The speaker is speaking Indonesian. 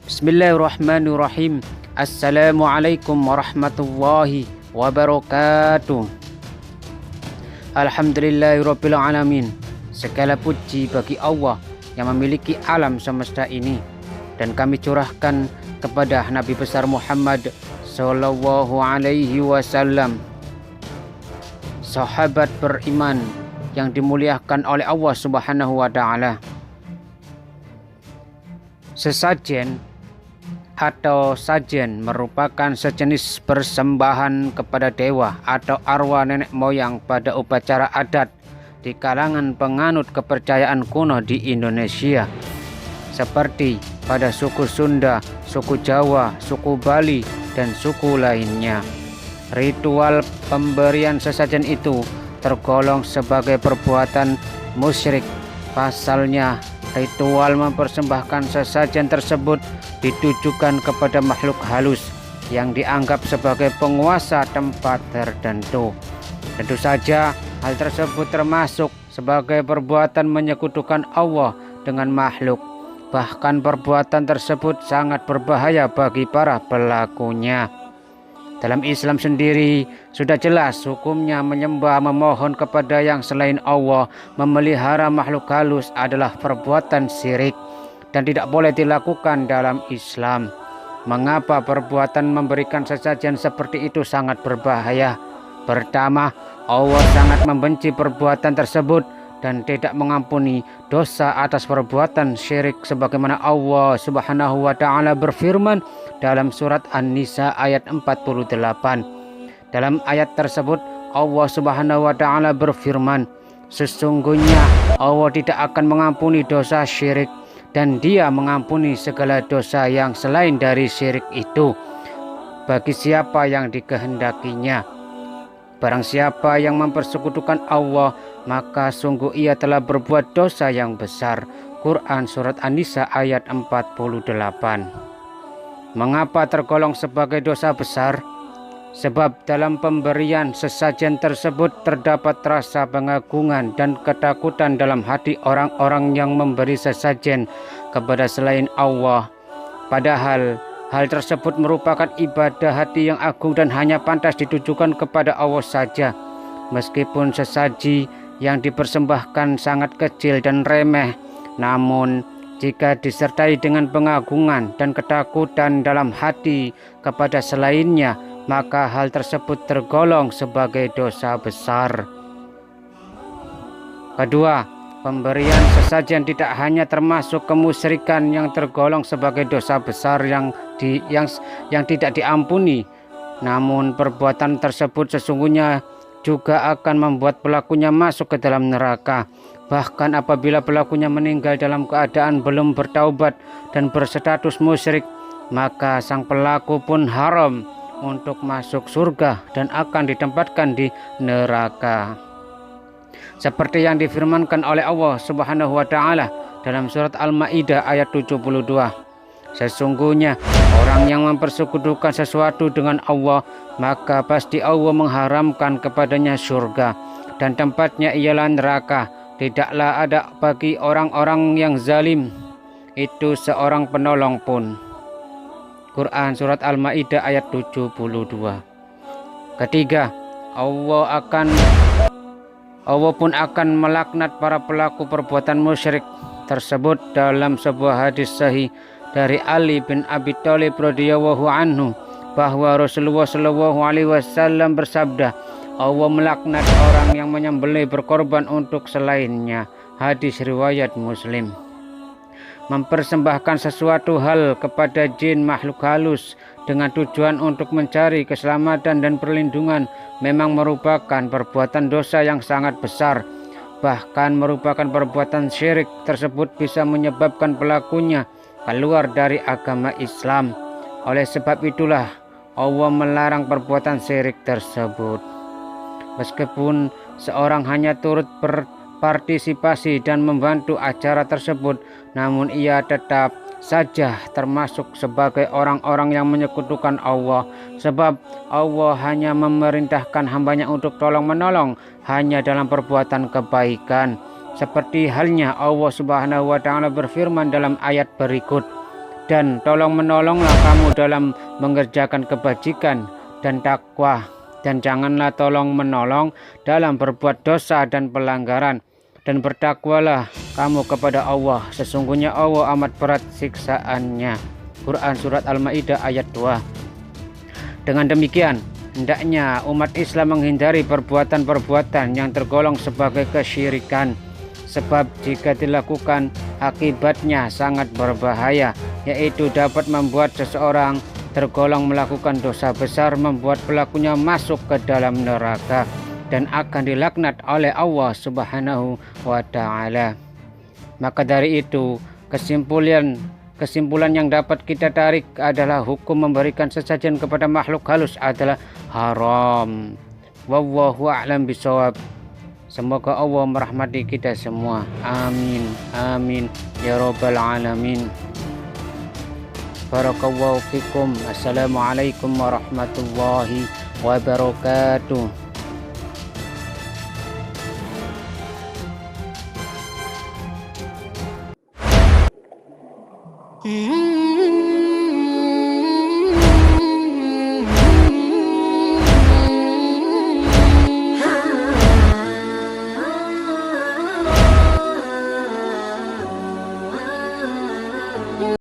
Bismillahirrahmanirrahim. Assalamualaikum warahmatullahi wabarakatuh. Alhamdulillahirabbil alamin. Segala puji bagi Allah yang memiliki alam semesta ini, dan kami curahkan kepada Nabi besar Muhammad sallallahu alaihi wasallam, sahabat beriman yang dimuliakan oleh Allah Subhanahu wa taala. Sesajen atau sajen merupakan sejenis persembahan kepada dewa atau arwah nenek moyang pada upacara adat di kalangan penganut kepercayaan kuno di Indonesia, seperti pada suku Sunda, suku Jawa, suku Bali, dan suku lainnya. Ritual pemberian sesajen itu tergolong sebagai perbuatan musyrik. Pasalnya, ritual mempersembahkan sesajen tersebut ditujukan kepada makhluk halus yang dianggap sebagai penguasa tempat tertentu. Tentu saja hal tersebut termasuk sebagai perbuatan menyekutukan Allah dengan makhluk. Bahkan perbuatan tersebut sangat berbahaya bagi para pelakunya. Dalam Islam sendiri sudah jelas hukumnya menyembah memohon kepada yang selain Allah, memelihara makhluk halus adalah perbuatan syirik dan tidak boleh dilakukan dalam Islam. Mengapa perbuatan memberikan sesajen seperti itu sangat berbahaya? Pertama, Allah sangat membenci perbuatan tersebut dan tidak mengampuni dosa atas perbuatan syirik, sebagaimana Allah Subhanahu wa taala berfirman dalam surat An-Nisa ayat 48. Dalam ayat tersebut Allah Subhanahu wa taala berfirman, sesungguhnya Allah tidak akan mengampuni dosa syirik, dan Dia mengampuni segala dosa yang selain dari syirik itu bagi siapa yang dikehendakinya. Barang siapa yang mempersekutukan Allah, maka sungguh ia telah berbuat dosa yang besar. Quran surat An-Nisa ayat 48. Mengapa tergolong sebagai dosa besar? Sebab dalam pemberian sesajen tersebut terdapat rasa pengagungan dan ketakutan dalam hati orang-orang yang memberi sesajen kepada selain Allah. Padahal hal tersebut merupakan ibadah hati yang agung dan hanya pantas ditujukan kepada Allah saja. Meskipun sesaji yang dipersembahkan sangat kecil dan remeh, namun jika disertai dengan pengagungan dan ketakutan dalam hati kepada selainnya, maka hal tersebut tergolong sebagai dosa besar. Kedua, pemberian sesajen tidak hanya termasuk kemusyrikan yang tergolong sebagai dosa besar yang tidak diampuni, namun perbuatan tersebut sesungguhnya juga akan membuat pelakunya masuk ke dalam neraka. Bahkan apabila pelakunya meninggal dalam keadaan belum bertaubat dan berstatus musyrik, maka sang pelaku pun haram untuk masuk surga dan akan ditempatkan di neraka. Seperti yang difirmankan oleh Allah Subhanahu wa taala dalam surat Al-Maidah ayat 72. Sesungguhnya orang yang mempersekutukan sesuatu dengan Allah, maka pasti Allah mengharamkan kepadanya surga dan tempatnya ialah neraka. Tidaklah ada bagi orang-orang yang zalim itu seorang penolong pun. Quran surat Al-Maidah ayat 72. Ketiga, Allah pun akan melaknat para pelaku perbuatan musyrik tersebut dalam sebuah hadis sahih dari Ali bin Abi Thalib radhiyallahu anhu bahwa Rasulullah sallallahu alaihi wasallam bersabda, Allah melaknat orang yang menyembelih berkorban untuk selainnya. Hadis riwayat Muslim. Mempersembahkan sesuatu hal kepada jin makhluk halus dengan tujuan untuk mencari keselamatan dan perlindungan memang merupakan perbuatan dosa yang sangat besar. Bahkan merupakan perbuatan syirik. Tersebut bisa menyebabkan pelakunya keluar dari agama Islam. Oleh sebab itulah Allah melarang perbuatan syirik tersebut. Meskipun seorang hanya turut berpartisipasi dan membantu acara tersebut, namun ia tetap saja termasuk sebagai orang-orang yang menyekutukan Allah, sebab Allah hanya memerintahkan hambanya untuk tolong-menolong hanya dalam perbuatan kebaikan. Seperti halnya Allah Subhanahu wa Ta'ala berfirman dalam ayat berikut, dan tolong-menolonglah kamu dalam mengerjakan kebajikan dan takwa, dan janganlah tolong-menolong dalam berbuat dosa dan pelanggaran, dan bertakwalah kamu kepada Allah, sesungguhnya Allah amat berat siksaannya. Quran Surat Al-Ma'idah ayat 2. Dengan demikian, hendaknya umat Islam menghindari perbuatan-perbuatan yang tergolong sebagai kesyirikan, sebab jika dilakukan akibatnya sangat berbahaya, yaitu dapat membuat seseorang tergolong melakukan dosa besar, membuat pelakunya masuk ke dalam neraka dan akan dilaknat oleh Allah Subhanahu wa Ta'ala. Maka dari itu, kesimpulan yang dapat kita tarik adalah hukum memberikan sesajen kepada makhluk halus adalah haram. Wallahu a'lam bishawab. Semoga Allah merahmati kita semua. Amin. Amin. Ya Rabbal Alamin. Barakallahu fikum. Assalamualaikum warahmatullahi wabarakatuh.